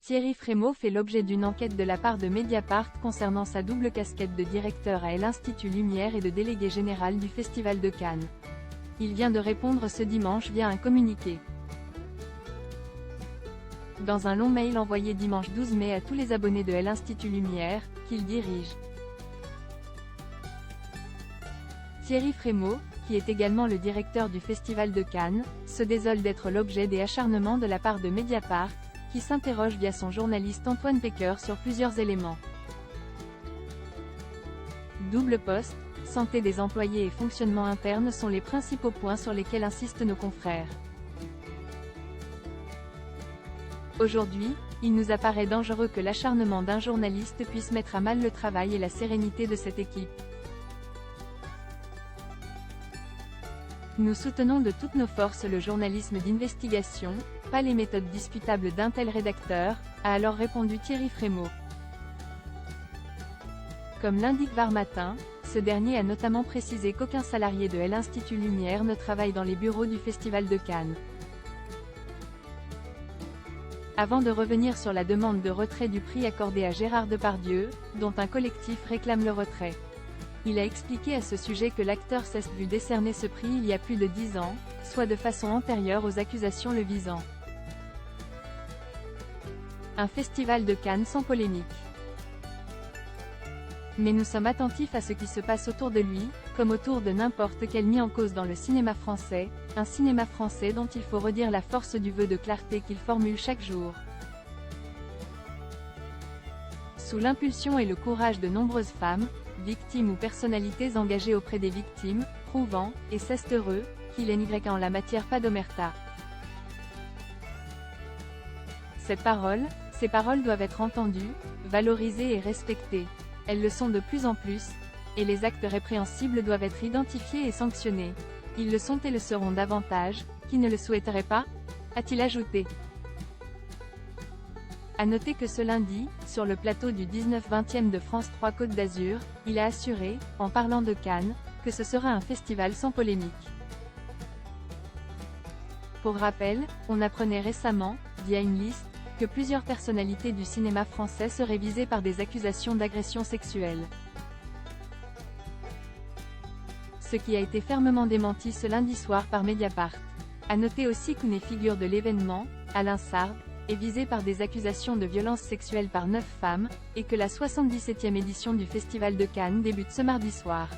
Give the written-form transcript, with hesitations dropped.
Thierry Frémaux fait l'objet d'une enquête de la part de Mediapart concernant sa double casquette de directeur à l'Institut Lumière et de délégué général du Festival de Cannes. Il vient de répondre ce dimanche via un communiqué. Dans un long mail envoyé dimanche 12 mai à tous les abonnés de l'Institut Lumière, qu'il dirige. Thierry Frémaux, qui est également le directeur du Festival de Cannes, se désole d'être l'objet des acharnements de la part de Mediapart, qui s'interroge via son journaliste Antoine Pecker sur plusieurs éléments. Double poste, santé des employés et fonctionnement interne sont les principaux points sur lesquels insistent nos confrères. Aujourd'hui, il nous apparaît dangereux que l'acharnement d'un journaliste puisse mettre à mal le travail et la sérénité de cette équipe. Nous soutenons de toutes nos forces le journalisme d'investigation, pas les méthodes disputables d'un tel rédacteur, a alors répondu Thierry Frémaux. Comme l'indique Var Matin, ce dernier a notamment précisé qu'aucun salarié de l'Institut Lumière ne travaille dans les bureaux du Festival de Cannes. Avant de revenir sur la demande de retrait du prix accordé à Gérard Depardieu, dont un collectif réclame le retrait. Il a expliqué à ce sujet que l'acteur s'est vu décerner ce prix il y a plus de 10 ans, soit de façon antérieure aux accusations le visant. Un festival de Cannes sans polémique. Mais nous sommes attentifs à ce qui se passe autour de lui, comme autour de n'importe quel mis en cause dans le cinéma français, un cinéma français dont il faut redire la force du vœu de clarté qu'il formule chaque jour. Sous l'impulsion et le courage de nombreuses femmes, victimes ou personnalités engagées auprès des victimes, prouvant, et c'est heureux, qu'il est en la matière pas d'omerta. Ces paroles doivent être entendues, valorisées et respectées. Elles le sont de plus en plus, et les actes répréhensibles doivent être identifiés et sanctionnés. Ils le sont et le seront davantage, qui ne le souhaiterait pas, a-t-il ajouté. À noter que ce lundi, sur le plateau du 19/20e de France 3 Côte d'Azur, il a assuré, en parlant de Cannes, que ce sera un festival sans polémique. Pour rappel, on apprenait récemment, via une liste, que plusieurs personnalités du cinéma français seraient visées par des accusations d'agression sexuelle. Ce qui a été fermement démenti ce lundi soir par Mediapart. À noter aussi qu'une des figures de l'événement, Alain Sard, est visé par des accusations de violences sexuelles par 9 femmes, et que la 77e édition du Festival de Cannes débute ce mardi soir.